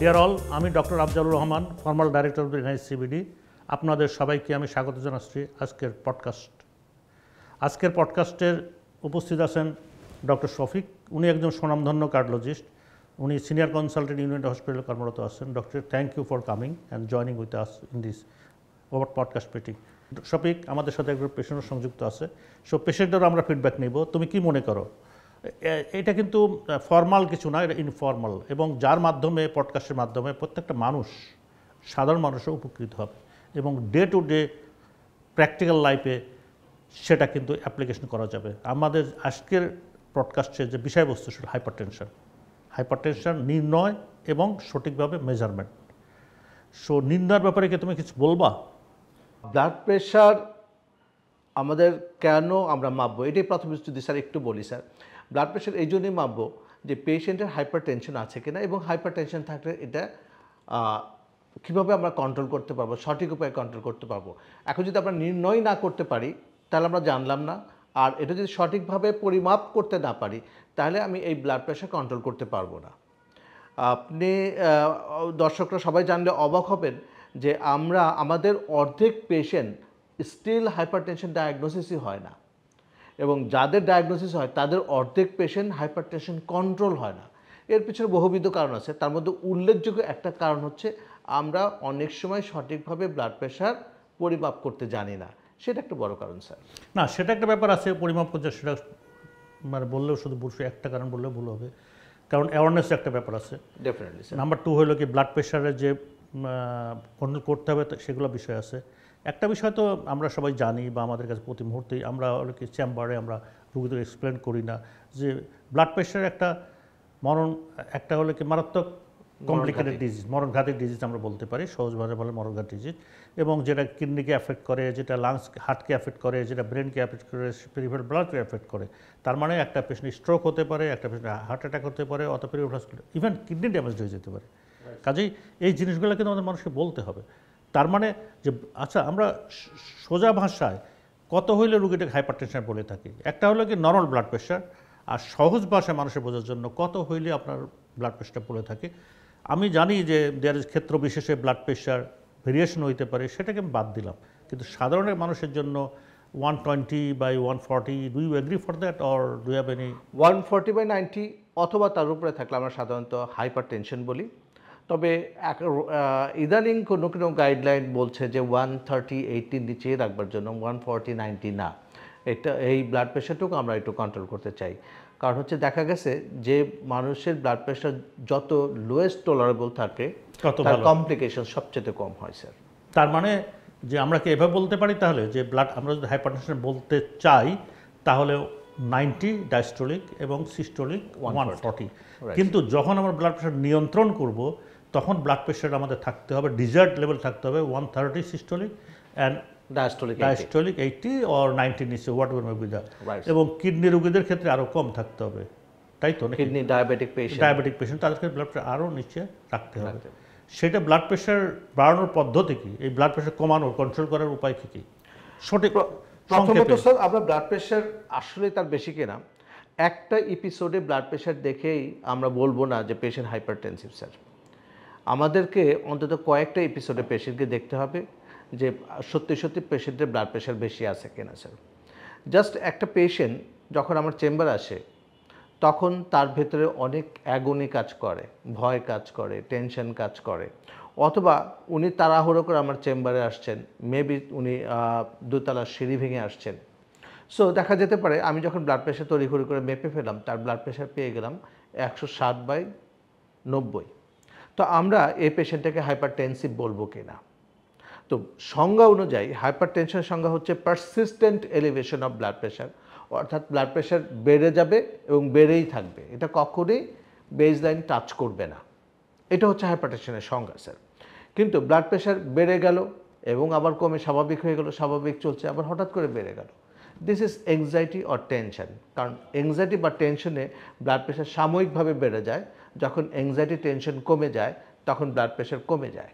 Deer all, আমি doctor Afzalur Rahman, former director of the NICBD. আপনাদের সবাইকে আমি স্বাগত জানাচ্ছি আজকের পডকাস্টের উপস্থিত আছেন ডক্টর শফিক। উনি একজন স্বনামধন্য কার্ডিওলজিস্ট। উনি সিনিয়র কনসালটেন্ট ইউনিট হসপিটালে কর্মরত আছেন। Doctor, thank you for coming and joining with us in this podcast meeting. Shafiq, আমাদের সাথে একজন পেশেন্টও সংযুক্ত আছে। সো পেশেন্টেরও আমরা ফিডব্যাক নিব। তুমি কি মনে করো, এটা কিন্তু ফর্মাল কিছু না, এটা ইনফর্মাল, এবং যার মাধ্যমে পডকাস্টের মাধ্যমে প্রত্যেকটা মানুষ, সাধারণ মানুষও উপকৃত হবে এবং ডে টু ডে প্র্যাকটিক্যাল লাইফে সেটা কিন্তু অ্যাপ্লিকেশন করা যাবে। আমাদের আজকের পডকাস্টের যে বিষয়বস্তু সেটা হাইপারটেনশন নির্ণয় এবং সঠিকভাবে মেজারমেন্ট। সো নির্ণয়ের ব্যাপারে কি তুমি কিছু বলবা? ব্লাড প্রেশার আমাদের কেন আমরা মাপবো, এটাই প্রথমে যদি স্যার একটু বলি। স্যার, ব্লাড প্রেশার এই জন্যই মাপবো যে পেশেন্টের হাইপার টেনশন আছে কিনা, এবং হাইপার টেনশন থাকলে এটা কীভাবে আমরা কন্ট্রোল করতে পারবো, সঠিক উপায়ে কন্ট্রোল করতে পারবো। এখন যদি আমরা নির্ণয় না করতে পারি তাহলে আমরা জানলাম না, আর এটা যদি সঠিকভাবে পরিমাপ করতে না পারি তাহলে আমি এই ব্লাড প্রেশার কন্ট্রোল করতে পারবো না। আপনি দর্শকরা সবাই জানলে অবাক হবেন যে আমাদের অর্ধেক পেশেন্ট স্টিল হাইপারটেনশন ডায়াগনোসিসই হয় না, এবং যাদের ডায়াগনোসিস হয় তাদের অর্ধেক পেশেন্ট হাইপারটেনশন কন্ট্রোল হয় না। এর পিছনে বহুবিধ কারণ আছে, তার মধ্যে উল্লেখযোগ্য একটা কারণ হচ্ছে আমরা অনেক সময় সঠিকভাবে ব্লাড প্রেশার পরিমাপ করতে জানি না। সেটা একটা বড় কারণ স্যার। না, সেটা একটা ব্যাপার আছে, পরিমাপ করতে সেটা মানে বললেও শুধু একটা কারণ বললেও ভুল হবে, কারণ অ্যাওয়ারনেস একটা ব্যাপার আছে। Definitely sir. নাম্বার 2 হলো কি ব্লাড প্রেশারের যে কন্ট্রোল করতে হবে সেগুলো বিষয় আছে। একটা বিষয় তো আমরা সবাই জানি, বা আমাদের কাছে প্রতি মুহূর্তেই আমরা কি চেম্বারে আমরা রোগীদের এক্সপ্লেন করি না যে ব্লাড প্রেশার একটা হলো কি মারাত্মক কমপ্লিকেটেড ডিজিজ, মরণঘাতী ডিজিজ আমরা বলতে পারি, সহজভাবে বলে মরণঘাতী ডিজিজ, এবং যেটা কিডনিকে অ্যাফেক্ট করে, যেটা লাংস হার্টকে অ্যাফেক্ট করে, যেটা ব্রেনকে অ্যাফেক্ট করে, পেরিফেরাল ব্লাডকে অ্যাফেক্ট করে। তার মানে একটা পেশেন্ট স্ট্রোক হতে পারে, একটা পেশেন্ট হার্ট অ্যাটাক হতে পারে, অত পেরিফেরাল ইভেন কিডনি ড্যামেজ হয়ে যেতে পারে। কাজেই এই জিনিসগুলো কিন্তু আমাদের মানুষকে বলতে হবে। তার মানে যে আচ্ছা, আমরা সোজা ভাষায় কত হইলে রোগীটাকে হাইপারটেনশন বলে থাকি। একটা হলো কি নর্মাল ব্লাড প্রেশার, আর সহজ ভাষায় মানুষের বোঝার জন্য কত হইলে আপনার ব্লাড প্রেশারটা বলে থাকে। আমি জানি যে ক্ষেত্র বিশেষে ব্লাড প্রেশার ভেরিয়েশন হইতে পারে, সেটাকে আমি বাদ দিলাম, কিন্তু সাধারণ মানুষের জন্য 120/140, do you agree for that, or do have any? 140/90 অথবা তার উপরে থাকলে আমরা সাধারণত হাইপার টেনশন বলি। তবে ইদানিং কোনো কোনো গাইডলাইন বলছে যে 130/80 নিচে রাখবার জন্য, 140/90 না। এই ব্লাড প্রেশারটুকু আমরা একটু কন্ট্রোল করতে চাই। কারণ হচ্ছে দেখা গেছে যে মানুষের ব্লাড প্রেশার যত লোয়েস্ট টলারেবল থাকে তার কমপ্লিকেশন সবচেয়ে কম হয় স্যার। তার মানে যে আমরা কি এভাবে বলতে পারি তাহলে যে আমরা যদি হাইপারটেনশন বলতে চাই তাহলে 90 ডায়াস্টোলিক এবং সিস্টোলিক 140, কিন্তু যখন আমরা ব্লাড প্রেশার নিয়ন্ত্রণ করব তখন ব্লাড প্রেশার আমাদের থাকতে হবে, ডিজায়ার্ড লেভেল থাকতে হবে 130 সিস্টোলিক অ্যান্ড ডায়াস্টোলিক 80 or 90 নিচে, what ever may be that. এবং কিডনি রোগীদের ক্ষেত্রে আরও কম থাকতে হবে, তাই তো? কিডনি ডায়াবেটিক পেশেন্ট তাদেরকে ব্লাড প্রেশার আরও নিচে রাখতে হবে। সেটা ব্লাড প্রেশার বাড়ানোর পদ্ধতি কি, এই ব্লাড প্রেশার কমানোর কন্ট্রোল করার উপায় কী কী? সঠিক প্রথমত স্যার, আমরা ব্লাড প্রেশার আসলে তার বেশি কিনা একটা এপিসোডে ব্লাড প্রেশার দেখেই আমরা বলবো না যে পেশেন্ট হাইপারটেনসিভ স্যার। আমাদেরকে অন্তত কয়েকটা এপিসোডে পেশেন্টকে দেখতে হবে যে সত্যি সত্যি পেশেন্টের ব্লাড প্রেশার বেশি আছে কিনা স্যার। জাস্ট একটা পেশেন্ট যখন আমার চেম্বারে আসে তখন তার ভেতরে অনেক অ্যাগনি কাজ করে, ভয় কাজ করে, টেনশন কাজ করে, অথবা উনি তাড়াহুড়ো করে আমার চেম্বারে আসছেন, মেবি উনি দোতলার সিঁড়ি ভেঙে আসছেন। সো দেখা যেতে পারে আমি যখন ব্লাড প্রেশার তড়িঘড়ি করে মেপে ফেলাম, তার ব্লাড প্রেশার পেয়ে গেলাম 160/90। তো আমরা এই পেশেন্টটাকে হাইপারটেনসিভ বলবো কিনা? তো সংজ্ঞা অনুযায়ী হাইপারটেনশনের সংজ্ঞা হচ্ছে persistent elevation of blood pressure, অর্থাৎ ব্লাড প্রেশার বেড়ে যাবে এবং বেড়েই থাকবে, এটা কখনোই বেসলাইন টাচ করবে না। এটা হচ্ছে হাইপারটেনশনের সংজ্ঞা স্যার। কিন্তু ব্লাড প্রেশার বেড়ে গেল এবং আবার কমে স্বাভাবিক হয়ে গেল, স্বাভাবিক চলছে, আবার হঠাৎ করে বেড়ে গেল, this is anxiety or tension. কারণ এংজাইটি বা টেনশনে ব্লাড প্রেশার সাময়িকভাবে বেড়ে যায়, যখন এংজাইটি টেনশন কমে যায় তখন ব্লাড প্রেশার কমে যায়।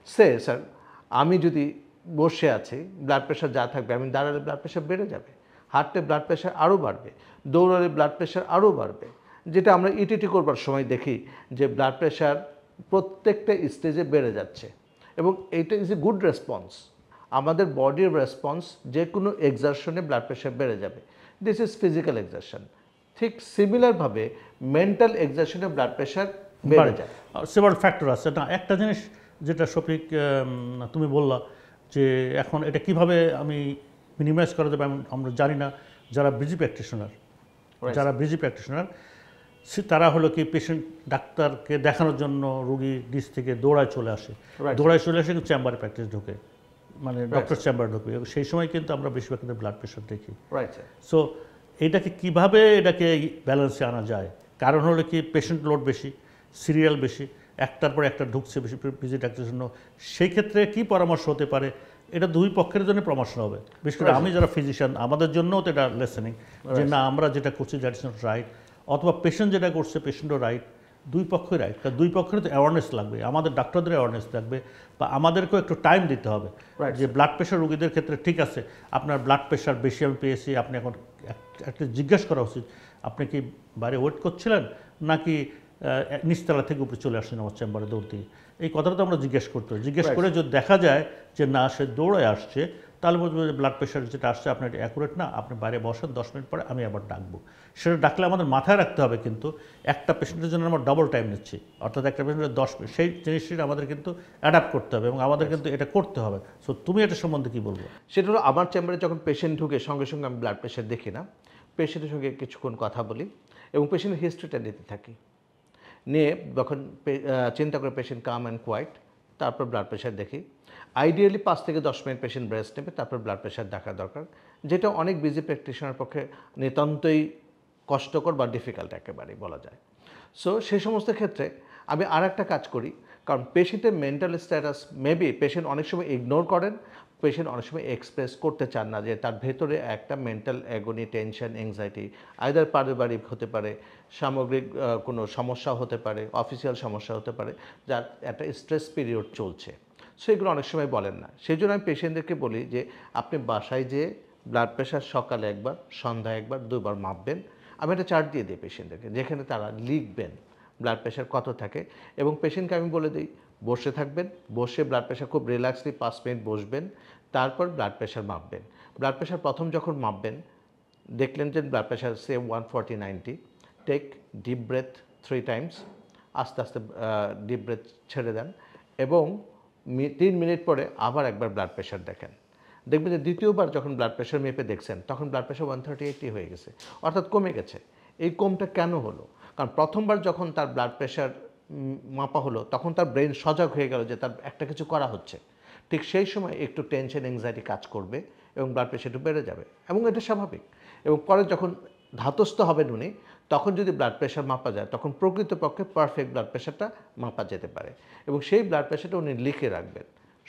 স্যার, আমি যদি বসে আছি, ব্লাড প্রেশার যা থাকবে, আমি দাঁড়ালে ব্লাড প্রেশার বেড়ে যাবে, হাঁটলে ব্লাড প্রেশার আরও বাড়বে, দৌড়ালে ব্লাড প্রেশার আরও বাড়বে। যেটা আমরা ইটিটি করবার সময় দেখি যে ব্লাড প্রেশার প্রত্যেকটা স্টেজে বেড়ে যাচ্ছে এবং এইটা ইজ এ গুড রেসপন্স। আমাদের বডির রেসপন্স যে কোনো এক্সারশনে ব্লাড প্রেশার বেড়ে যাবে। This is physical exertion. ঠিক সিমিলারভাবে মেন্টাল এক্সারশনে ব্লাড প্রেশার বেড়ে যায়। সেভারাল ফ্যাক্টর আছে না। একটা জিনিস যেটা শফিক তুমি বললা যে এখন এটা কিভাবে আমি মিনিমাইজ করা যাবে আমরা জানি না। যারা বিজি প্র্যাকটিশনার তারা হলো কি পেশেন্ট ডাক্তারকে দেখানোর জন্য রোগী নিজ থেকে দৌড়ায় চলে আসে কিন্তু চেম্বারে প্র্যাকটিস ঢোকে, মানে ডক্টর চেম্বার ঢোকে। সেই সময় কিন্তু আমরা বেশিরভাগ কিন্তু ব্লাড প্রেশার দেখি। সো এটাকে কিভাবে এটাকে ব্যালেন্সে আনা যায়? কারণ হলো কি পেশেন্ট লোড বেশি, সিরিয়াল বেশি, একটার পর একটা ঢুকছে বেশি বিজি ডাক্তারের জন্য। সেই ক্ষেত্রে কি পরামর্শ হতে পারে? এটা দুই পক্ষের জন্য পরামর্শ হবে। বিশেষ করে আমি যারা ফিজিশিয়ান, আমাদের জন্যও তো এটা লেসেনিং যে না আমরা যেটা করছি দ্যাট ইজ নট রাইট, অথবা পেশেন্ট যেটা করছে পেশেন্টও রাইট। দুই পক্ষই রাইট, কারণ দুই পক্ষের তো অ্যাওয়ারনেস লাগবে, আমাদের ডাক্তারদের অ্যাওয়ারনেস লাগবে, বা আমাদেরকেও একটু টাইম দিতে হবে যে ব্লাড প্রেশার রোগীদের ক্ষেত্রে ঠিক আছে আপনার ব্লাড প্রেশার বেশি আমি পেয়েছি, আপনি এখন একটা জিজ্ঞেস করা উচিত আপনি কি বাইরে ওয়েট করছিলেন নাকি নিচতলা থেকে উপরে চলে আসছেন আমার চেম্বারে দৌড় দিয়ে। এই কথাটা তো আমরা জিজ্ঞেস করতে হবে। জিজ্ঞেস করে যদি দেখা যায় যে না সে দৌড়ে আসছে, তাহলে বলবো যে ব্লাড প্রেশার যেটা আসছে আপনার এটা অ্যাকুরেট না, আপনি বাইরে বসেন, 10 মিনিট পরে আমি আবার ডাকবো। সেটা ডাকলে আমাদের মাথায় রাখতে হবে কিন্তু একটা পেশেন্টের জন্য আমরা ডবল টাইম নিচ্ছি, অর্থাৎ একটা পেশেন্টের 10 মিনিট, সেই জিনিসটি আমাদের কিন্তু অ্যাডাপ্ট করতে হবে এবং আমাদের কিন্তু এটা করতে হবে। সো তুমি এটা সম্বন্ধে কী বলবো? সেটা হলো আমার চেম্বারে যখন পেশেন্ট ঢুকে সঙ্গে সঙ্গে আমি ব্লাড প্রেশার দেখি না, পেশেন্টের সঙ্গে কিছুক্ষণ কথা বলি এবং পেশেন্টের হিস্ট্রিটা নিতে থাকি। নিয়ে যখন চিন্তা করে পেশেন্ট কাম অ্যান্ড কোয়াইট, তারপর ব্লাড প্রেশার দেখি। আইডিয়ালি 5 থেকে 10 মিনিট পেশেন্ট রেস্ট নেবে, তারপর ব্লাড প্রেশার দেখা দরকার, যেটা অনেক বিজি প্র্যাকটিশনার পক্ষে নিতান্তই কষ্টকর বা ডিফিকাল্ট একেবারেই বলা যায়। সো সেই সমস্ত ক্ষেত্রে আমি আর একটা কাজ করি, কারণ পেশেন্টের মেন্টাল স্ট্যাটাস মেবি পেশেন্ট অনেক সময় ইগনোর করেন, পেশেন্ট অনেক সময় এক্সপ্রেস করতে চান না যে তার ভেতরে একটা মেন্টাল অ্যাগনি, টেনশন, অ্যাংজাইটি, আইদার পারিবারিক হতে পারে, সামগ্রিক কোনো সমস্যা হতে পারে, অফিসিয়াল সমস্যা হতে পারে, যার একটা স্ট্রেস পিরিয়ড চলছে। সো এগুলো অনেক সময় বলেন না। সেই জন্য আমি পেশেন্টদেরকে বলি যে আপনি বাসায় যেয়ে ব্লাড প্রেশার সকালে একবার, সন্ধ্যায় একবার, 2বার মাপবেন। আমি একটা চার্ট দিয়ে দিই পেশেন্টদেরকে, যেখানে তারা লিখবেন ব্লাড প্রেশার কত থাকে, এবং পেশেন্টকে আমি বলে দিই বসে থাকবেন, বসে ব্লাড প্রেশার খুব রিল্যাক্সলি 5 মিনিট বসবেন, তারপর ব্লাড প্রেশার মাপবেন। ব্লাড প্রেশার প্রথম যখন মাপবেন, দেখলেন যে ব্লাড প্রেশার সে 140/90, টেক ডিপ ব্রেথ 3 টাইমস, আস্তে আস্তে ডিপ ব্রেথ ছেড়ে দেন এবং 3 মিনিট পরে আবার একবার ব্লাড প্রেশার দেখেন। দেখবেন যে দ্বিতীয়বার যখন ব্লাড প্রেশার মেপে দেখছেন তখন ব্লাড প্রেশার 138 হয়ে গেছে, অর্থাৎ কমে গেছে। এই কমটা কেন হলো? কারণ প্রথমবার যখন তার ব্লাড প্রেশার মাপা হলো তখন তার ব্রেন সজাগ হয়ে গেল যে তার একটা কিছু করা হচ্ছে। ঠিক সেই সময় একটু টেনশন, অ্যাংজাইটি কাজ করবে এবং ব্লাড প্রেশার একটু বেড়ে যাবে, এবং এটা স্বাভাবিক। এবং পরে যখন ধাতস্থ হবেন উনি, তখন যদি ব্লাড প্রেশার মাপা যায় তখন প্রকৃতপক্ষে পারফেক্ট ব্লাড প্রেশারটা মাপা যেতে পারে। এবং সেই ব্লাড প্রেশারটা উনি লিখে রাখবেন,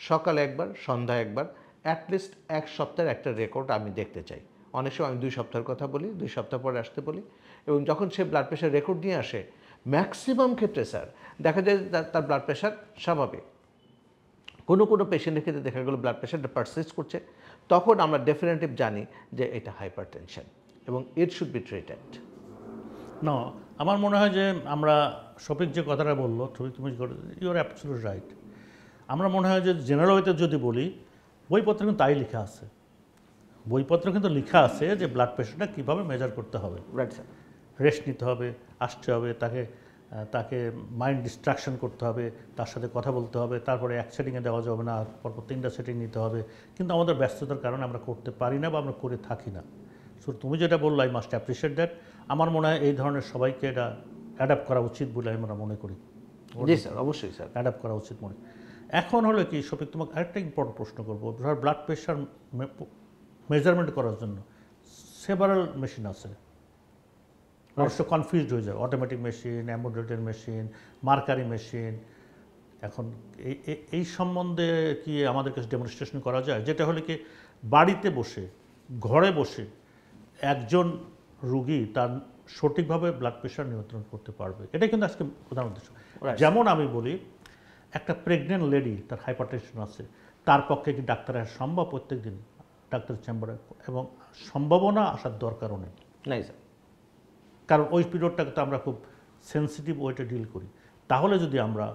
সকালে একবার, সন্ধ্যায় একবার, অ্যাটলিস্ট 1 সপ্তাহের একটা রেকর্ড আমি দেখতে চাই। অনেক সময় আমি 2 সপ্তাহের কথা বলি, 2 সপ্তাহ পরে আসতে বলি, এবং যখন সে ব্লাড প্রেশার রেকর্ড নিয়ে আসে, ম্যাক্সিমাম ক্ষেত্রে স্যার দেখা যায় তার ব্লাড প্রেশার স্বাভাবিক। কোনো পেশেন্টের ক্ষেত্রে দেখা গেলো ব্লাড প্রেশারটা পারসিস্ট করছে, তখন আমরা ডেফিনেটিভ জানি যে এটা হাইপার টেনশন এবং ইট শুড বি ট্রিটেড। না, আমার মনে হয় যে আমরা শফিক যে কথাটা বললো, তুমি ইউর অ্যাবসলিউট রাইট। আমরা মনে হয় যে জেনারেল ওয়েতে যদি বলি, বইপত্র কিন্তু তাই লেখা আছে, বইপত্র কিন্তু লেখা আছে যে ব্লাড প্রেশারটা কীভাবে মেজার করতে হবে। Right sir. রেস্ট নিতে হবে, আসতে হবে, তাকে মাইন্ড ডিস্ট্রাকশন করতে হবে, তার সাথে কথা বলতে হবে, তারপরে এক সেটিংয়ে দেওয়া যাবে না, পরপর 3টা সেটিং নিতে হবে। কিন্তু আমাদের ব্যস্ততার কারণে আমরা করতে পারি না বা আমরা করে থাকি না। সো তুমি যেটা বললো, আই মাস্ট অ্যাপ্রিসিয়েট দ্যাট। আমার মনে হয় এই ধরনের সবাইকে এটা অ্যাডাপ্ট করা উচিত বলে আমরা মনে করি। জি স্যার, অবশ্যই স্যার, অ্যাডাপ্ট করা উচিত মনে। এখন হলো কি শফিক, তোমাকে আরেকটা ইম্পর্টেন্ট প্রশ্ন করবো। ধর ব্লাড প্রেশার মেজারমেন্ট করার জন্য সেভারাল মেশিন আছে, অবশ্য কনফিউজড হয়ে যায়, automatic machine, ambulator machine, mercury machine. এখন এই সম্বন্ধে কি আমাদের কাছে ডেমনস্ট্রেশন করা যায়, যেটা হলে কি বাড়িতে বসে, ঘরে বসে একজন রুগী তার সঠিকভাবে ব্লাড প্রেশার নিয়ন্ত্রণ করতে পারবে? এটাই কিন্তু আজকে প্রধান উদ্দেশ্য। যেমন আমি বলি, একটা প্রেগনেন্ট লেডি, তার হাইপারটেনশন আছে, তার পক্ষে কি ডাক্তার আসা সম্ভব প্রত্যেক দিন ডাক্তার চেম্বারে? এবং সম্ভাবনা আসার দরকারও নেই। নাই স্যার, কারণ ওই পিরিয়ডটাকে তো আমরা খুব সেন্সিটিভ ওয়েটে ডিল করি। তাহলে যদি আমরা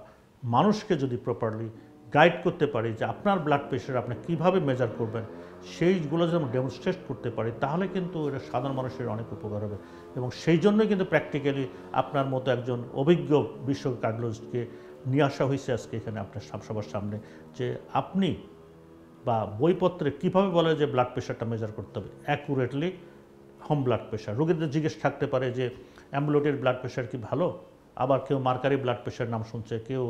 মানুষকে যদি প্রপারলি গাইড করতে পারি যে আপনার ব্লাড প্রেশার আপনি কীভাবে মেজার করবেন, সেইগুলো যদি আমরা ডেমনস্ট্রেট করতে পারি, তাহলে কিন্তু এটা সাধারণ মানুষের অনেক উপকার হবে। এবং সেই জন্যই কিন্তু প্র্যাকটিক্যালি আপনার মতো একজন অভিজ্ঞ বিশ্ব কার্ডিওলজিস্টকে নিয়ে আসা হয়েছে আজকে এখানে আপনার সবার সামনে, যে আপনি বা বইপত্রে কীভাবে বলে যে ব্লাড প্রেশারটা মেজার করতে হবে অ্যাকুরেটলি। হোম ব্লাড প্রেশার রোগীদের জিজ্ঞেস থাকতে পারে যে অ্যাম্বুলেটেড ব্লাড প্রেশার কি ভালো, আবার কেউ মার্কারি ব্লাড প্রেশার নাম শুনছে, কেউ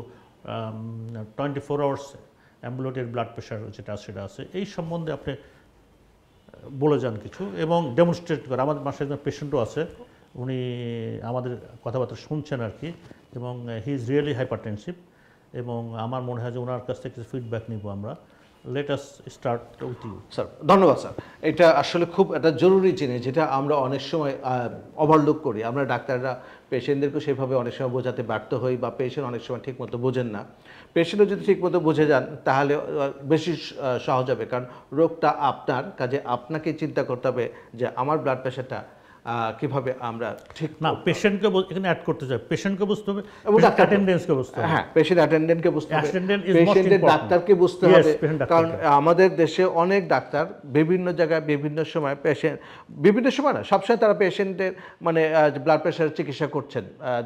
24 আওয়ার্স অ্যাম্বুলেটেড ব্লাড প্রেশার যেটা সেটা আছে। এই সম্বন্ধে আপনি বলে যান কিছু এবং ডেমনস্ট্রেট করে। আমাদের পাশে একজন পেশেন্টও আছে, উনি আমাদের কথাবার্তা শুনছেন আর কি, এবং হি ইজ রিয়েলি হাইপারটেনসিভ, এবং আমার মনে হয় যে ওনার কাছ থেকে কিছু ফিডব্যাক নিব আমরা। Let us start with you. Sir ধন্যবাদ স্যার। এটা আসলে খুব একটা জরুরি জিনিস, যেটা আমরা অনেক সময় ওভারলুক করি। আমরা ডাক্তাররা পেশেন্টদেরকে সেভাবে অনেক সময় বোঝাতে ব্যর্থ হই, বা পেশেন্ট অনেক সময় ঠিকমতো বোঝেন না। পেশেন্টও যদি ঠিকমতো বুঝে যান তাহলে বেশি সহজ হবে, কারণ রোগটা আপনার, কাজে আপনাকে চিন্তা করতে হবে যে আমার ব্লাড প্রেশারটা কিভাবে আমরা ঠিক না, পেশেন্টকে এখানে অ্যাড করতে চাই, পেশেন্টকে বুঝতে হবে এবং এবং অ্যাটেন্ডেন্সকে বুঝতে হবে। হ্যাঁ, পেশেন্ট অ্যাটেন্ডেন্টকে বুঝতে হবে, Attendant is most পেশেন্টের important. ডাক্তারকে বুঝতে Yes, হবে। patient কারণ ডাক্তারকে। আমাদের দেশে অনেক ডাক্তার বিভিন্ন জায়গায় বিভিন্ন সময় বিভিন্ন সময় না, সবসময় তারা পেশেন্টের মানে ব্লাড প্রেশারের চিকিৎসা করছেন।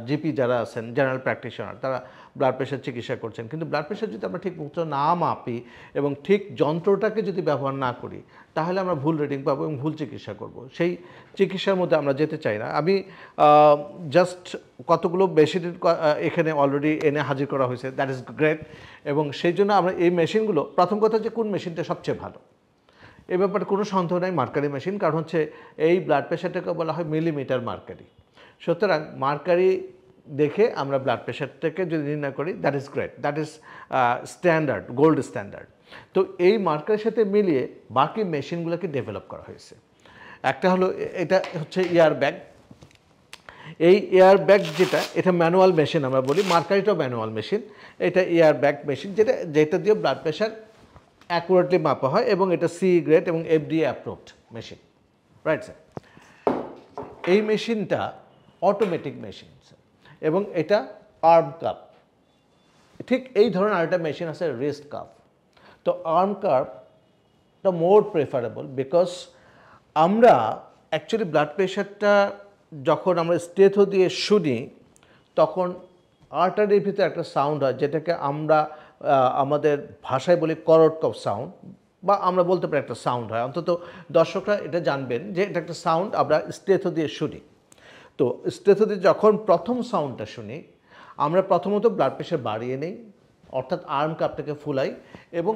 জিপি যারা আছেন, জেনারেল প্র্যাকটিশনার, তারা ব্লাড প্রেশার চিকিৎসা করছেন। কিন্তু ব্লাড প্রেশার যদি আমরা ঠিক মতো না মাপি এবং ঠিক যন্ত্রটাকে যদি ব্যবহার না করি, তাহলে আমরা ভুল রিডিং পাবো এবং ভুল চিকিৎসা করব। সেই চিকিৎসার মধ্যে আমরা যেতে চাই না। আমি জাস্ট কতগুলো মেশিন এখানে অলরেডি এনে হাজির করা হয়েছে, দ্যাট ইজ গ্রেট। এবং সেই জন্য আমরা এই মেশিনগুলো, প্রথম কথা যে কোন মেশিনটা সবচেয়ে ভালো, এ ব্যাপারে কোনো সন্দেহ নাই, মার্কারি মেশিন। কারণ হচ্ছে এই ব্লাড প্রেশারটাকে বলা হয় মিলিমিটার মার্কারি। সুতরাং মার্কারি দেখে আমরা ব্লাড প্রেশারটাকে যদি নির্ণয় করি, that is great, that is standard, gold standard. তো এই মার্কারের সাথে মিলিয়ে বাকি মেশিনগুলোকে ডেভেলপ করা হয়েছে। একটা হলো, এটা হচ্ছে এয়ার ব্যাগ। এই এয়ার ব্যাগ যেটা, এটা ম্যানুয়াল মেশিন আমরা বলি, মার্কারিটাও ম্যানুয়াল মেশিন। এটা এয়ার ব্যাগ মেশিন, যেটা দিয়ে ব্লাড প্রেশার অ্যাকুরেটলি মাপা হয়, এবং এটা সি গ্রেড এবং FDA approved machine, right sir. এই মেশিনটা অটোমেটিক মেশিন এবং এটা আর্ম কাপ। ঠিক এই ধরনের আরেকটা মেশিন আছে রিস্ট কাপ। তো আর্ম কাপটা মোর প্রেফারেবল, বিকজ আমরা অ্যাকচুয়ালি ব্লাড প্রেশারটা যখন আমরা স্টেথো দিয়ে শুনি, তখন আর্টারির ভিতরে একটা সাউন্ড হয়, যেটাকে আমরা আমাদের ভাষায় বলি করোটকপ সাউন্ড, বা আমরা বলতে পারি একটা সাউন্ড হয়। অন্তত দর্শকরা এটা জানবেন যে এটা একটা সাউন্ড আমরা স্টেথো দিয়ে শুনি। তো স্টেথো দিয়ে যখন প্রথম সাউন্ডটা শুনি, আমরা প্রথমত ব্লাড প্রেশার বাড়িয়ে নেই, অর্থাৎ আর্ম কাপটাকে ফুলাই, এবং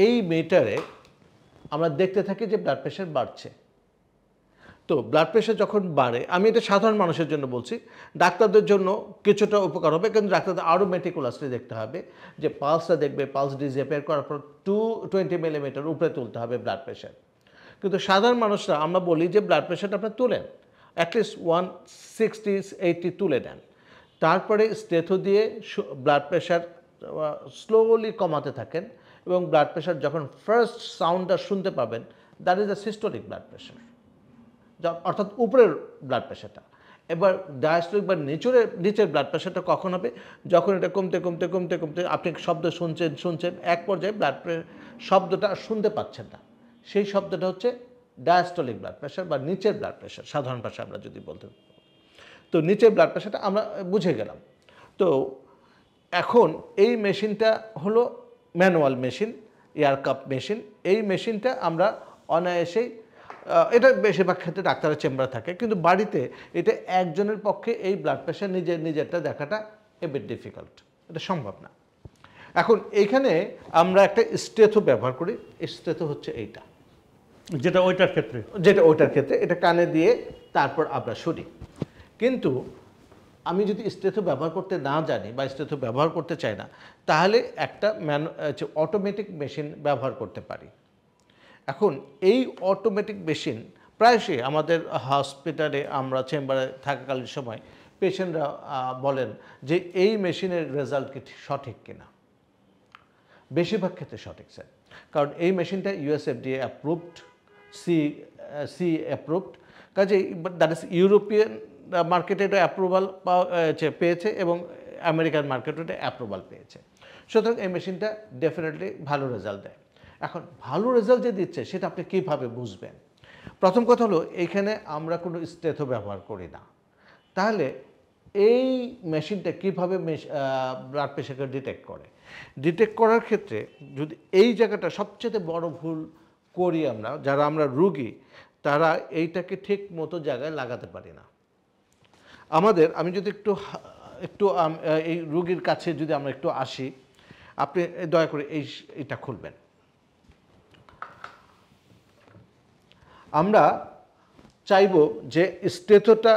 এই মিটারে আমরা দেখতে থাকি যে ব্লাড প্রেশার বাড়ছে। তো ব্লাড প্রেশার যখন বাড়ে, আমি এটা সাধারণ মানুষের জন্য বলছি, ডাক্তারদের জন্য কিছুটা উপকার হবে, কিন্তু ডাক্তারদের আরও মেটিকুলাসলি দেখতে হবে, যে পালসটা দেখবে, পালস ডিসঅ্যাপিয়ার করার পর 220 মিলিমিটার উপরে তুলতে হবে ব্লাড প্রেশার। কিন্তু সাধারণ মানুষরা আমরা বলি যে ব্লাড প্রেশারটা আপনার তুলেন, অ্যাটলিস্ট 160-80 তুলে নেন, তারপরে স্টেথো দিয়ে ব্লাড প্রেশার স্লোলি কমাতে থাকেন, এবং ব্লাড প্রেশার যখন ফার্স্ট সাউন্ডটা শুনতে পাবেন, that is the systolic blood pressure, অর্থাৎ উপরের ব্লাড প্রেশারটা। এবার ডায়াস্টোলিক বা নিচের ব্লাড প্রেশারটা কখন হবে? যখন এটা কমতে কমতে কমতে কমতে আপনি শব্দ শুনছেন, এক পর্যায়ে শব্দটা শুনতে পাচ্ছেন না, সেই শব্দটা হচ্ছে ডায়াস্টোলিক ব্লাড প্রেশার বা নিচের ব্লাড প্রেশার, সাধারণ ভাষা আমরা যদি বলতে। তো নিচের ব্লাড প্রেশারটা আমরা বুঝে গেলাম। তো এখন এই মেশিনটা হলো manual machine, air cup machine. এই মেশিনটা আমরা অনায়াসেই, এটা বেশিরভাগ ক্ষেত্রে ডাক্তারের চেম্বারে থাকে, কিন্তু বাড়িতে এটা একজনের পক্ষে এই ব্লাড প্রেশার নিজেরটা দেখাটা এবিট ডিফিকাল্ট, এটা সম্ভব না। এখন এইখানে আমরা একটা স্টেথো ব্যবহার করি। স্টেথো হচ্ছে এইটা, যেটা ওইটার ক্ষেত্রে এটা কানে দিয়ে তারপর আমরা শুনি। কিন্তু আমি যদি স্টেথো ব্যবহার করতে না জানি বা স্টেথো ব্যবহার করতে চাই না, তাহলে একটা অটোমেটিক মেশিন ব্যবহার করতে পারি। এখন এই অটোমেটিক মেশিন প্রায়শই আমাদের হসপিটালে আমরা চেম্বারে থাকাকালীন সময় পেশেন্টরা বলেন যে এই মেশিনের রেজাল্ট কি সঠিক কিনা। বেশিরভাগ ক্ষেত্রে সঠিক স্যার, কারণ এই মেশিনটা FDA অ্যাপ্রুভড, সি অ্যাপ্রুভড, কাজেই দ্যাট ইজ ইউরোপিয়ান মার্কেটে এটা অ্যাপ্রুভাল পেয়েছে, এবং আমেরিকান মার্কেটে এটা অ্যাপ্রুভাল পেয়েছে। সুতরাং এই মেশিনটা ডেফিনেটলি ভালো রেজাল্ট দেয়। এখন ভালো রেজাল্ট যে দিচ্ছে সেটা আপনি কীভাবে বুঝবেন? প্রথম কথা হলো এইখানে আমরা কোনো স্টেথো ব্যবহার করি না। তাহলে এই মেশিনটা কীভাবে ব্লাড প্রেশারকে ডিটেক্ট করে? ডিটেক্ট করার ক্ষেত্রে যদি এই জায়গাটা সবচেয়ে বড় ভুল করি আমরা, যারা আমরা রুগী তারা এইটাকে ঠিক মতো জায়গায় লাগাতে পারি না। আমি যদি একটু এই রুগীর কাছে যদি আমরা একটু আসি, আপনি দয়া করে এইটা খুলবেন। আমরা চাইব যে স্টেথোটা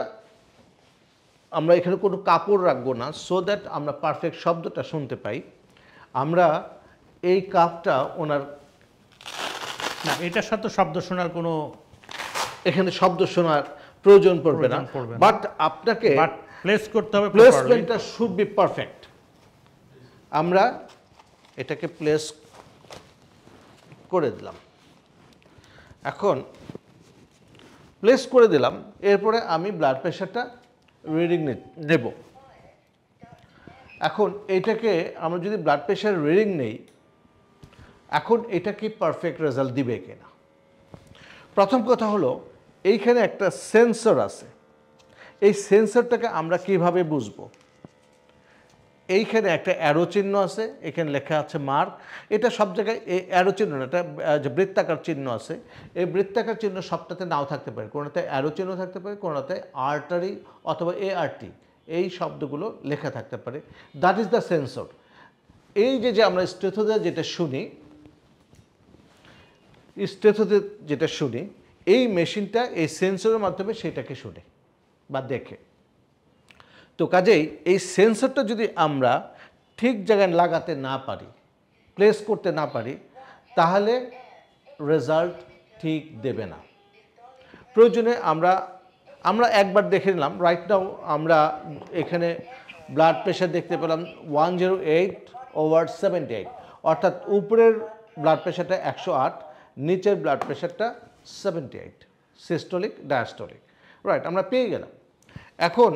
আমরা এখানে কোনো কাপড় রাখবো না, সো দ্যাট আমরা পারফেক্ট শব্দটা শুনতে পাই। আমরা এই কাপটা ওনার না, এটার সাথে শব্দ শোনার কোনো এখানে শব্দ শোনার প্রয়োজন পড়বে না, বাট আপনাকে প্লেস করতে হবে, প্লেসমেন্টটা শুড বি পারফেক্ট। আমরা এটাকে প্লেস করে দিলাম। এখন প্লেস করে দিলাম, এরপরে আমি ব্লাড প্রেশারটা রিডিং নেব। এখন এইটাকে আমরা যদি ব্লাড প্রেশার রিডিং নেই, এখন এটা কি পারফেক্ট রেজাল্ট দিবে কিনা? প্রথম কথা হলো এইখানে একটা সেন্সর আছে। এই সেন্সরটাকে আমরা কিভাবে বুঝবো? এইখানে একটা অ্যারো চিহ্ন আছে, এখানে লেখা আছে মার্ক। এটা সব জায়গায় এই অ্যারো চিহ্ন না, এটা যে বৃত্তাকার চিহ্ন আছে, এই বৃত্তাকার চিহ্ন সবটাতে নাও থাকতে পারে। কোনোটাতে অ্যারো চিহ্ন থাকতে পারে, কোনোটাতে আর্টারি অথবা ART এই শব্দগুলো লেখা থাকতে পারে। That is the sensor. এই যে আমরা স্টেথোতে যেটা শুনি, এই মেশিনটা এই সেন্সরের মাধ্যমে সেটাকে শুনে বা দেখে। তো কাজেই এই সেন্সরটা যদি আমরা ঠিক জায়গায় লাগাতে না পারি, প্লেস করতে না পারি, তাহলে রেজাল্ট ঠিক দেবে না। প্রয়োজনে আমরা একবার দেখে নিলাম। রাইট নাও আমরা এখানে ব্লাড প্রেশার দেখতে পেলাম 108/78, অর্থাৎ উপরের ব্লাড প্রেশারটা 108, নিচের ব্লাড প্রেশারটা 78, সিস্টোলিক ডায়াস্টোলিক। রাইট, আমরা পেয়ে গেলাম। এখন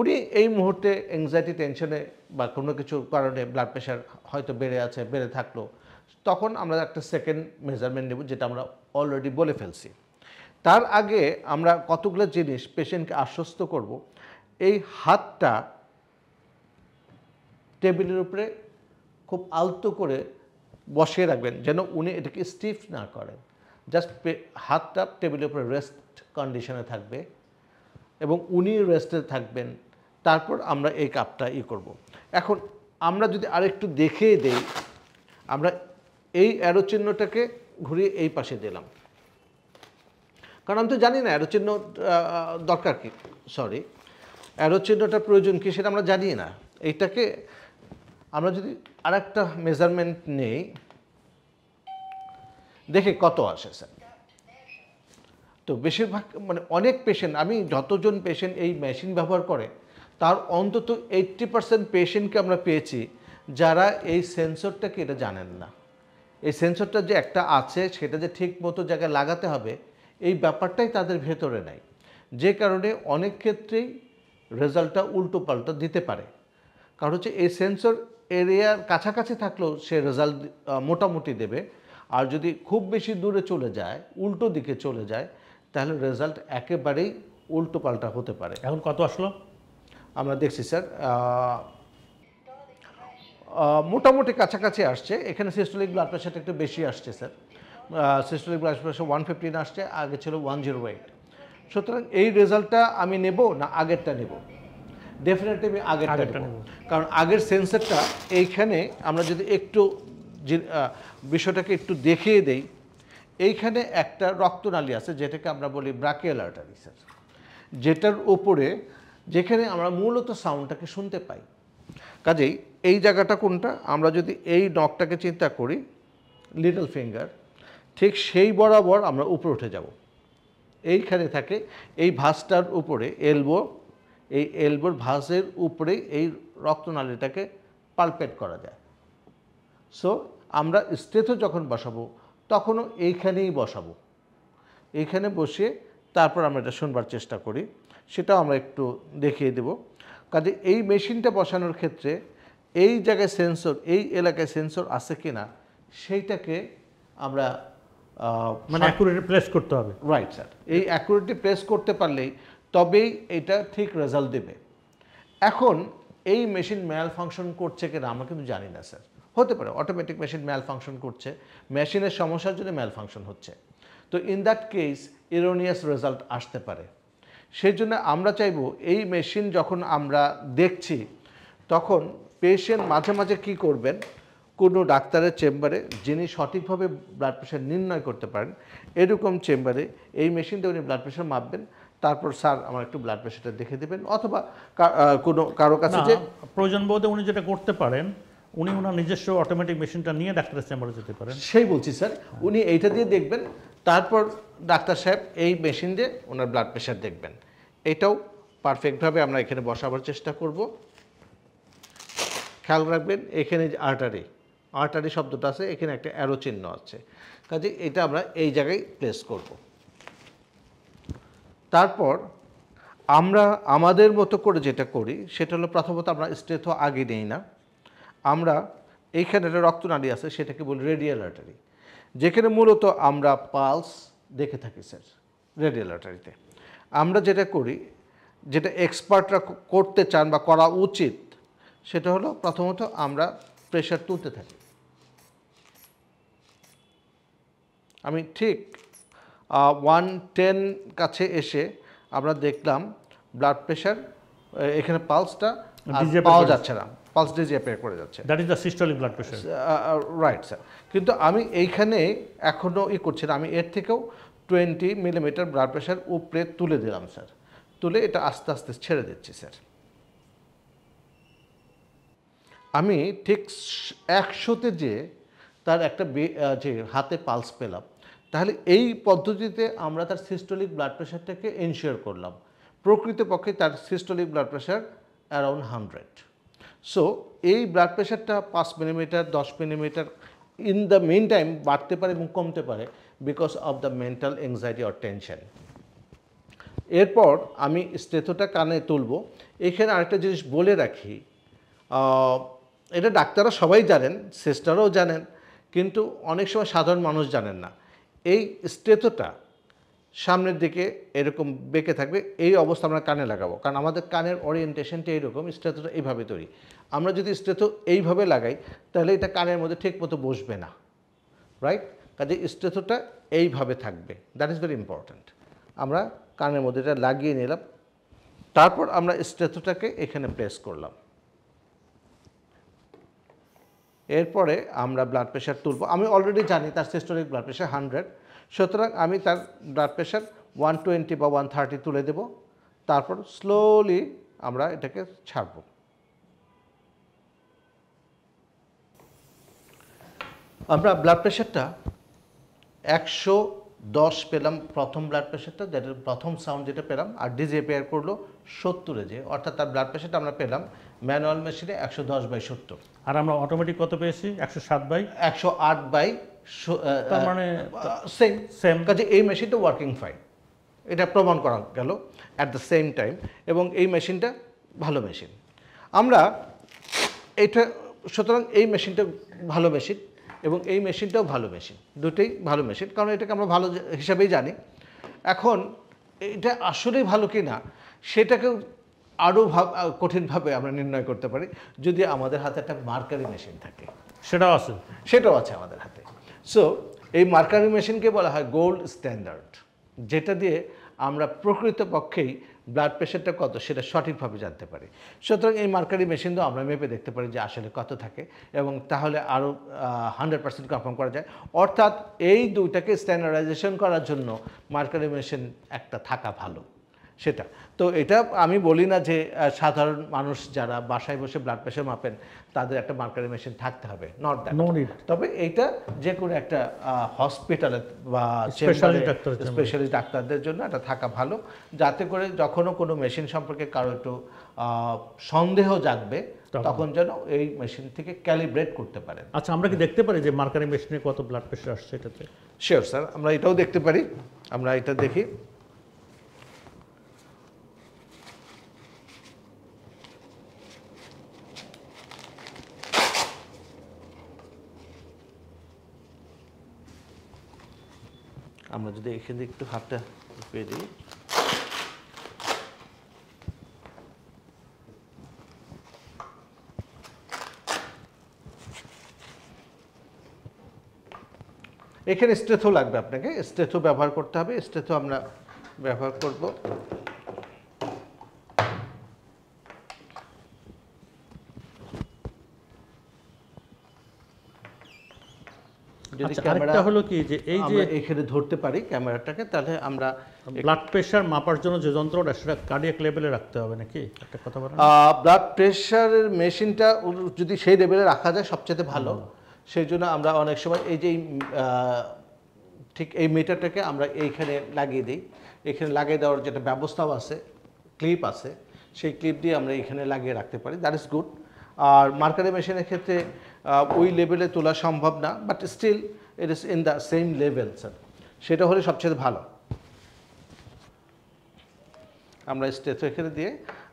উনি এই মুহূর্তে অ্যাংজাইটি টেনশনে বা কোনো কিছুর কারণে ব্লাড প্রেশার হয়তো বেড়ে থাকলো, তখন আমরা একটা সেকেন্ড মেজারমেন্ট নেব, যেটা আমরা অলরেডি বলে ফেলছি। তার আগে আমরা কতগুলো জিনিস পেশেন্টকে আশ্বস্ত করব। এই হাতটা টেবিলের উপরে খুব আলতো করে বসিয়ে রাখবেন, যেন উনি এটাকে স্টিফ না করেন। জাস্ট হাতটা টেবিলের উপরে রেস্ট কন্ডিশনে থাকবে এবং উনি রেস্টে থাকবেন। তারপর আমরা এই কাপটা করব। এখন আমরা যদি আরেকটু দেখিয়ে দেই, আমরা এই অ্যারো চিহ্নটাকে ঘুরিয়ে এই পাশে দিলাম, কারণ আমি তো জানি না অ্যারো চিহ্ন দরকার কি, অ্যারো চিহ্নটা প্রয়োজন কি সেটা আমরা জানি না। এইটাকে আমরা যদি আরেকটা মেজারমেন্ট নেই, দেখে কত আসে স্যার। তো বেশিরভাগ অনেক পেশেন্ট, আমি যতজন পেশেন্ট এই মেশিন ব্যবহার করে তার অন্তত 80% পেশেন্টকে আমরা পেয়েছি যারা এই সেন্সরটাকে এটা জানেন না। এই সেন্সরটা যে একটা আছে, সেটা যে ঠিক মতো জায়গায় লাগাতে হবে, এই ব্যাপারটাই তাদের ভেতরে নাই, যে কারণে অনেক ক্ষেত্রেই রেজাল্টটা উল্টো পাল্টা দিতে পারে। কারণ হচ্ছে এই সেন্সর এরিয়ার কাছাকাছি থাকলেও সে রেজাল্ট মোটামুটি দেবে, আর যদি খুব বেশি দূরে চলে যায়, উল্টো দিকে চলে যায়, তাহলে রেজাল্ট একেবারেই উল্টো পাল্টা হতে পারে। এখন কত আসলো? আমরা দেখছি স্যার মোটামুটি কাছাকাছি আসছে। এখানে সিস্টোলিক ব্লাড প্রেশারটা একটু বেশি আসছে স্যার। সিস্টোলিক ব্লাড প্রেশার 115 আসছে, আগে ছিল 108। সুতরাং এই রেজাল্টটা আমি নেব না আগেরটা নেব? ডেফিনেটলি আমি আগেরটা নেব, কারণ আগের সেন্সরটা এইখানে আমরা যদি একটু বিষয়টাকে একটু দেখিয়ে দেই, এইখানে একটা রক্তনালী আছে যেটাকে আমরা বলি ব্রাকিয়াল আর্টারি স্যার, যেটার ওপরে যেখানে আমরা মূলত সাউন্ডটাকে শুনতে পাই। কাজেই এই জায়গাটা কোনটা? আমরা যদি এই নখটাকে চিন্তা করি, লিটল ফিঙ্গার, ঠিক সেই বরাবর আমরা উপরে উঠে যাব। এইখানে থাকে এই ভাঁজটার উপরে এলবো, এই এলবোর ভাঁজের উপরে এই রক্তনালীটাকে পালপেট করা যায়। সো আমরা স্টেথো যখন বসাবো তখনও এইখানেই বসাবো, এইখানে বসিয়ে তারপর আমরা এটা শুনবার চেষ্টা করি, সেটাও আমরা একটু দেখিয়ে দেব। কাজে এই মেশিনটা বসানোর ক্ষেত্রে এই জায়গায় সেন্সর, এই এলাকায় সেন্সর আছে কিনা সেইটাকে আমরা মানে অ্যাকুরেট প্লেস করতে হবে। রাইট স্যার, এই অ্যাকুরেটলি প্লেস করতে পারলেই তবেই এটা ঠিক রেজাল্ট দেবে। এখন এই মেশিন ম্যাল ফাংশন করছে কিনা আমরা কিন্তু জানি না স্যার। হতে পারে অটোমেটিক মেশিন ম্যাল ফাংশন করছে, মেশিনের সমস্যার জন্য ম্যাল ফাংশন হচ্ছে, তো ইন দ্যাট কেস এরোনিয়াস রেজাল্ট আসতে পারে। সেই জন্য আমরা চাইবো এই মেশিন যখন আমরা দেখছি তখন পেশেন্ট মাঝে মাঝে কী করবেন, কোনো ডাক্তারের চেম্বারে যিনি সঠিকভাবে ব্লাড প্রেশার নির্ণয় করতে পারেন এরকম চেম্বারে এই মেশিনটা উনি ব্লাড প্রেশার মাপবেন, তারপর স্যার আমার একটু ব্লাড প্রেশারটা দেখে দেবেন, অথবা কোনো কারো কাছে যে প্রয়োজন বোধে উনি যেটা করতে পারেন, উনি ওনার নিজস্ব অটোমেটিক মেশিনটা নিয়ে ডাক্তারের চেম্বারে যেতে পারেন। সেই বলছি স্যার, উনি এইটা দিয়ে দেখবেন, তারপর ডাক্তার সাহেব এই মেশিন দিয়ে ওনার ব্লাড প্রেশার দেখবেন। এটাও পারফেক্টভাবে আমরা এখানে বসাবার চেষ্টা করব। খেয়াল রাখবেন এখানে যে আর্টারি শব্দটা আছে, এখানে একটা অ্যারো চিহ্ন আছে, কাজে এটা আমরা এই জায়গায় প্লেস করব। তারপর আমরা আমাদের মতো করে যেটা করি সেটা হলো, প্রথমত আমরা স্টেথো আগে নেই না, আমরা এইখানে একটা রক্তনালী আছে সেটাকে বলি রেডিয়াল আর্টারি, যেখানে মূলত আমরা পালস দেখে থাকি স্যার। রেডিয়াল আর্টারিতে আমরা যেটা করি, যেটা এক্সপার্টরা করতে চান বা করা উচিত, সেটা হলো প্রথমত আমরা প্রেশার তুলতে থাকি। আমি ঠিক 110 কাছে এসে আমরা দেখলাম ব্লাড প্রেশার, এখানে পালসটা পাওয়া যাচ্ছে না, পালস ডিজিঅ্যাপিয়ার করে যাচ্ছে। That is the systolic blood pressure. Right sir, কিন্তু আমি এইখানে এখনও করছি না, আমি এর থেকেও 20 মিলিমিটার ব্লাড প্রেশার উপরে তুলে দিলাম স্যার, তুলে এটা আস্তে আস্তে ছেড়ে দিচ্ছি স্যার। আমি ঠিক 100-তে যে তার একটা যে হাতে পালস পেলাম, তাহলে এই পদ্ধতিতে আমরা তার সিস্টোলিক ব্লাড প্রেশারটাকে এনশিওর করলাম। প্রকৃতপক্ষে তার systolic blood pressure around 100। So এই ব্লাড প্রেশারটা 5 millimetre 10 millimetre in the meantime বাড়তে পারে এবং কমতে পারে because of the mental anxiety or tension. এরপর আমি স্টেথোটা কানে তুলব। এখানে আরেকটা জিনিস বলে রাখি, এটা ডাক্তাররা সবাই জানেন, সিস্টাররাও জানেন, কিন্তু অনেক সময় সাধারণ মানুষ জানেন না। এই স্টেথোটা সামনের দিকে এরকম বেঁকে থাকবে, এই অবস্থা আমরা কানে লাগাবো, কারণ আমাদের কানের ওরিয়েন্টেশনটা এইরকম, স্টেথোটা এইভাবে তৈরি। আমরা যদি স্টেথো এইভাবে লাগাই তাহলে এটা কানের মধ্যে ঠিক মতো বসবে না, রাইট? কাজে স্টেথোটা এইভাবে থাকবে, দ্যাট ইজ ভেরি ইম্পর্ট্যান্ট। আমরা কানের মধ্যে এটা লাগিয়ে নিলাম, তারপর আমরা স্টেথোটাকে এখানে প্রেস করলাম। এরপরে আমরা ব্লাড প্রেশার তুলব। আমি অলরেডি জানি তার সিস্টোলিক ব্লাড প্রেশার 100, সুতরাং আমি তার ব্লাড প্রেশার 120 বা 130 তুলে দেব, তারপর স্লোলি আমরা এটাকে ছাড়ব। আমরা ব্লাড প্রেশারটা 110 পেলাম, প্রথম ব্লাড প্রেশারটা, যেটা প্রথম সাউন্ড যেটা পেলাম, আর ডিজিএপিআর করলো 70-এ, যে অর্থাৎ তার ব্লাড প্রেশারটা আমরা পেলাম ম্যানুয়াল মেশিনে 110/70। আর আমরা অটোমেটিক কত পেয়েছি? 108/, তার মানে সেম। কাজে এই মেশিনটা ওয়ার্কিং ফাইন, এটা প্রমাণ করা গেল অ্যাট দ্য সেম টাইম, এবং এই মেশিনটা ভালো মেশিন। আমরা এটা, সুতরাং এই মেশিনটা ভালো মেশিন এবং এই মেশিনটাও ভালো মেশিন, দুটোই ভালো মেশিন, কারণ এটাকে আমরা ভালো হিসাবেই জানি। এখন এটা আসলেই ভালো কি না সেটাকেও আরও কঠিনভাবে আমরা নির্ণয় করতে পারি যদি আমাদের হাতে একটা মার্কারি মেশিন থাকে। সেটাও আছে আমাদের হাতে। সো এই মার্কারি মেশিনকে বলা হয় গোল্ড স্ট্যান্ডার্ড, যেটা দিয়ে আমরা প্রকৃতপক্ষেই ব্লাড প্রেশারটা কত সেটা সঠিকভাবে জানতে পারি। সুতরাং এই মার্কারি মেশিন তো আমরা মেপে দেখতে পারি যে আসলে কত থাকে, এবং তাহলে আরও 100% কনফার্ম করা যায়। অর্থাৎ এই দুইটাকে স্ট্যান্ডার্ডাইজেশন করার জন্য মার্কারি মেশিন একটা থাকা ভালো, সেটা তো। এটা আমি বলি না যে সাধারণ মানুষ যারা বাসায় বসে ব্লাড প্রেশার মাপেন তাদের একটা মার্কারি মেশিন থাকতে হবে, নট দ্যাট। তবে এইটা যে কোনো একটা হসপিটালে বা স্পেশালিস্ট ডাক্তারদের জন্য এটা থাকা ভালো, যাতে করে যখনও কোনো মেশিন সম্পর্কে কারো একটু সন্দেহ জাগবে তখন যেন এই মেশিন থেকে ক্যালিব্রেট করতে পারেন। আচ্ছা, আমরা কি দেখতে পারি যে মার্কারি মেশিনে কত ব্লাড প্রেশার আসছে এটাতে? শিওর স্যার, আমরা এটাও দেখতে পারি। আমরা এটা দেখি। আমরা যদি এখান থেকে একটু হাতটা ঢুকিয়ে দিই, এখানে স্টেথো লাগবে, আপনাকে স্টেথো ব্যবহার করতে হবে। স্টেথো আমরা ব্যবহার করব। যদি ক্যামেরা হলো কি যে এই যে আমরা এখানে ধরতে পারি ক্যামেরাটাকে, তাহলে আমরা ব্লাড প্রেশার মাপার জন্য যে যন্ত্রটা সেটা কার্ডিয়াক লেভেলে রাখতে হবে নাকি, একটা কথা বলেন। ব্লাড প্রেশারের মেশিনটা যদি সেই লেভেলে রাখা যায় সবচেয়ে ভালো। সেই জন্য আমরা অনেক সময় এই যে ঠিক এই মিটারটাকে আমরা এইখানে লাগিয়ে দিই। এখানে লাগিয়ে দেওয়ার যেটা ব্যবস্থাও আছে, ক্লিপ আছে, সেই ক্লিপ দিয়ে আমরা এখানে লাগিয়ে রাখতে পারি, দ্যাট ইজ গুড। আর মার্কারি মেশিনের ক্ষেত্রে ওই লেভেলে তোলা সম্ভব না, but still it is in the same level sir, সেটা হলে সবচেয়ে ভালো। আমরা স্টেথো এখানে দিয়ে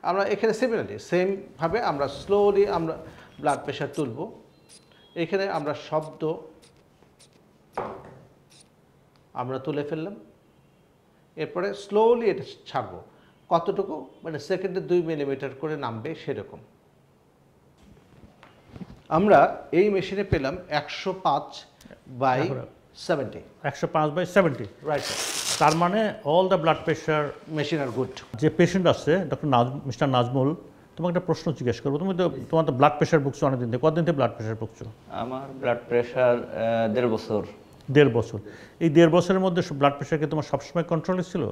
আমরা এখানে সিমিলারলি সেমভাবে আমরা স্লোলি আমরা ব্লাড প্রেশার তুলব। এখানে আমরা শব্দ আমরা তুলে ফেললাম, এরপরে স্লোলি এটা ছাড়বো। কতটুকু, মানে সেকেন্ডে 2 মিলিমিটার করে নামবে সেরকম। আমরা এই মেশিনে পেলাম 105/70। 105/70, রাইট। তার মানে all the blood pressure machine are good. যে পেশেন্ট আছে ডক্টর মিস্টার নাজমুল, তোমাকে একটা প্রশ্ন জিজ্ঞেস করবো। তোমার তো ব্লাড প্রেশার বুকছো অনেকদিন থেকে, কতদিন থেকে ব্লাড প্রেশার বুকছো? আমার ব্লাড প্রেশার 1.5 বছর। 1.5 বছর। এই 1.5 বছরের মধ্যে ব্লাড প্রেশার কি তোমার সবসময় কন্ট্রোলে ছিল,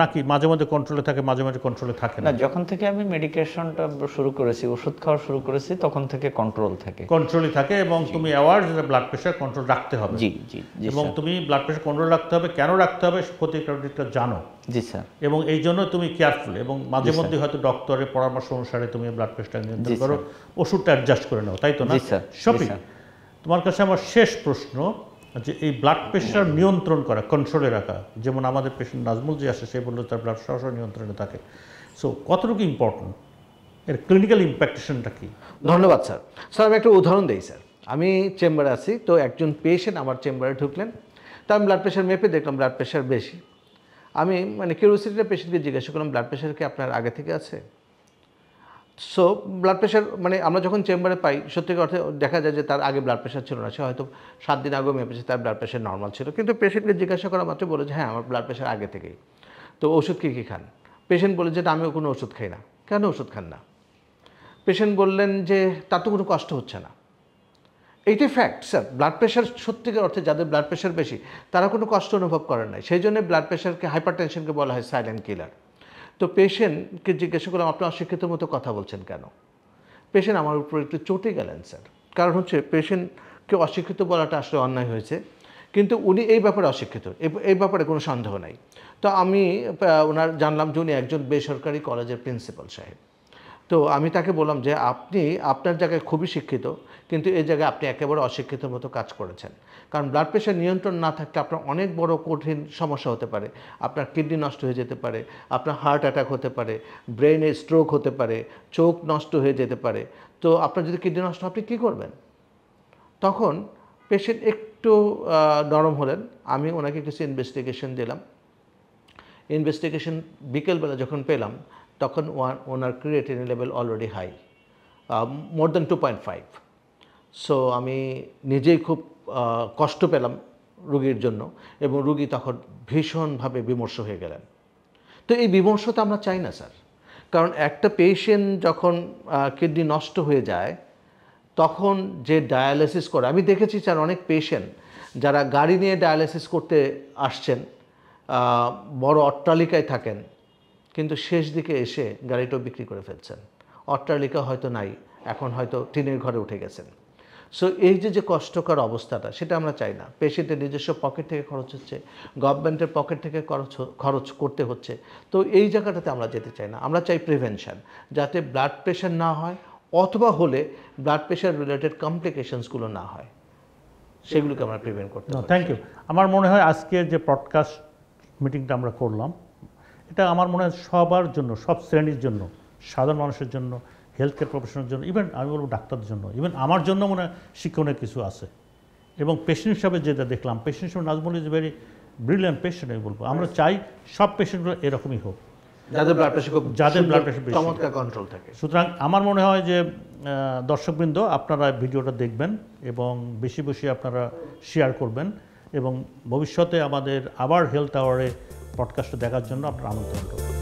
নাকি মাঝে মাঝে কন্ট্রোলে থাকে মাঝে মাঝে কন্ট্রোলে থাকে না, যখন থেকে আমি মেডিকেশনটা শুরু করেছি, ওষুধ খাওয়া শুরু করেছি, তখন থেকে কন্ট্রোল থাকে। কন্ট্রোলই থাকে এবং তুমি অ্যাওয়ার যে ব্লাড প্রেশার কন্ট্রোল রাখতে হবে। জি জি জি এবং স্যার। তুমি ব্লাড প্রেশার কন্ট্রোল রাখতে হবে, কেন রাখতে হবে ক্ষতিকারকটা জানো। জি স্যার। এবং এই জন্য তুমি কেয়ারফুল, এবং মাঝে জি, মধ্যে হয়তো ডক্টরের পরামর্শ অনুসারে তুমি ব্লাড প্রেশারটা নিয়ন্ত্রণ জি, করো, ওষুধটা অ্যাডজাস্ট করে নাও, তাই তো না? জি স্যার। শফিক, জি, স্যার। তোমার কাছে আমার শেষ প্রশ্ন যে এই ব্লাড প্রেশার নিয়ন্ত্রণ করা, কন্ট্রোলে রাখা, যেমন আমাদের পেশেন্ট নাজমুল যে আসে সে বললো তার ব্লাড সরাসরি নিয়ন্ত্রণে থাকে, সো কতটুকু ইম্পর্টেন্ট, এর ক্লিনিক্যাল ইম্প্যাক্টেশনটা কি? ধন্যবাদ স্যার। স্যার আমি একটা উদাহরণ দিই স্যার। আমি চেম্বারে আছি, তো একজন পেশেন্ট আমার চেম্বারে ঢুকলেন, তো আমি ব্লাড প্রেশার মেপে দেখলাম ব্লাড প্রেশার বেশি। আমি মানে কিউরিওসিটিতে পেশেন্টকে জিজ্ঞাসা করলাম, ব্লাড প্রেশার কি আপনার আগে থেকে আছে? সো ব্লাড প্রেশার মানে আমরা যখন চেম্বারে পাই, সত্যিকার অর্থে দেখা যায় যে তার আগে ব্লাড প্রেশার ছিল না, সে হয়তো 7 দিন আগেও মেপেছে, তার ব্লাড প্রেশার নর্মাল ছিল। কিন্তু পেশেন্টকে জিজ্ঞাসা করা মাত্র বলে যে হ্যাঁ আমার ব্লাড প্রেশার আগে থেকেই। তো ওষুধ কী খান? পেশেন্ট বলে যে আমিও কোনো ওষুধ খাই না। কেন ওষুধ খান না? পেশেন্ট বললেন যে তার তো কোনো কষ্ট হচ্ছে না। এইটাই ফ্যাক্ট স্যার। ব্লাড প্রেশার সত্যিকার অর্থে যাদের ব্লাড প্রেশার বেশি তারা কোনো কষ্ট অনুভব করেন নাই, সেই জন্য ব্লাড প্রেশারকে হাইপার টেনশনকে বলা হয় সাইলেন্ট কিলার। তো পেশেন্টকে জিজ্ঞাসা করলাম আপনি অশিক্ষিতের মতো কথা বলছেন কেন? পেশেন্ট আমার উপর একটু চটে গেলেন স্যার। কারণ হচ্ছে পেশেন্টকে অশিক্ষিত বলাটা আসলে অন্যায় হয়েছে, কিন্তু উনি এই ব্যাপারে অশিক্ষিত, এই ব্যাপারে কোনো সন্দেহ নাই। তো আমি ওনার জানলাম যে উনি একজন বেসরকারি কলেজের প্রিন্সিপাল সাহেব। তো আমি তাকে বললাম যে আপনি আপনার জায়গায় খুবই শিক্ষিত, কিন্তু এই জায়গায় আপনি একেবারে অশিক্ষিতের মতো কাজ করেছেন। কারণ ব্লাড প্রেশার নিয়ন্ত্রণ না থাকলে আপনার অনেক বড় কঠিন সমস্যা হতে পারে। আপনার কিডনি নষ্ট হয়ে যেতে পারে, আপনার হার্ট অ্যাটাক হতে পারে, ব্রেনে স্ট্রোক হতে পারে, চোখ নষ্ট হয়ে যেতে পারে। তো আপনার যদি কিডনি নষ্ট আপনি কী করবেন? তখন পেশেন্ট একটু নরম হলেন। আমি ওনাকে কিছু ইনভেস্টিগেশন দিলাম। ইনভেস্টিগেশন বিকেলবেলা যখন পেলাম তখন ওনার creatinine level already high, more than 2.5। So আমি নিজেই খুব কষ্ট পেলাম রুগীর জন্য, এবং রুগী তখন ভীষণভাবে বিমর্ষ হয়ে গেলেন। তো এই বিমর্ষতা আমরা চাই না স্যার, কারণ একটা পেশেন্ট যখন কিডনি নষ্ট হয়ে যায় তখন যে ডায়ালিসিস করে, আমি দেখেছি স্যার অনেক পেশেন্ট যারা গাড়ি নিয়ে ডায়ালিসিস করতে আসছেন, বড় অট্টালিকায় থাকেন, কিন্তু শেষ দিকে এসে গাড়িটাও বিক্রি করে ফেলছেন। অট্টালিকা হয়তো নাই, এখন হয়তো টিনের ঘরে উঠে গেছেন। সো এই যে কষ্টকর অবস্থাটা, সেটা আমরা চাই না। পেশেন্টের নিজস্ব পকেট থেকে খরচ হচ্ছে, গভর্নমেন্টের পকেট থেকে খরচ করতে হচ্ছে। তো এই জায়গাটাতে আমরা যেতে চাই না। আমরা চাই প্রিভেনশন, যাতে ব্লাড প্রেশার না হয়, অথবা হলে ব্লাড প্রেশার রিলেটেড কমপ্লিকেশনসগুলো না হয়, সেগুলোকে আমরা প্রিভেন্ট করতে পারি। Thank you. আমার মনে হয় আজকে যে পডকাস্ট মিটিংটা আমরা করলাম, এটা আমার মনে হয় সবার জন্য, সব শ্রেণীর জন্য, সাধারণ মানুষের জন্য, হেলথ কেয়ার প্রফেশনের জন্য, ইভেন আমি বলবো ডাক্তারদের জন্য, ইভেন আমার জন্য মনে হয় শিক্ষণীয় কিছু আছে। এবং পেশেন্ট হিসাবে যেটা দেখলাম, পেশেন্ট হিসাবে Nazmul is very brilliant patient আমি বলবো। আমরা চাই সব পেশেন্টগুলো এরকমই হোক, যাদের ব্লাড প্রেশার খুব যাদের ব্লাড প্রেশার বেশি। চমৎকার কন্ট্রোল থাকে। সুতরাং আমার মনে হয় যে দর্শকবৃন্দ আপনারা ভিডিওটা দেখবেন এবং বেশি বেশি আপনারা শেয়ার করবেন এবং ভবিষ্যতে আমাদের আবার হেলথ আওয়ারে পডকাস্টটা দেখার জন্য আপনারা আমন্ত্রণ করবেন।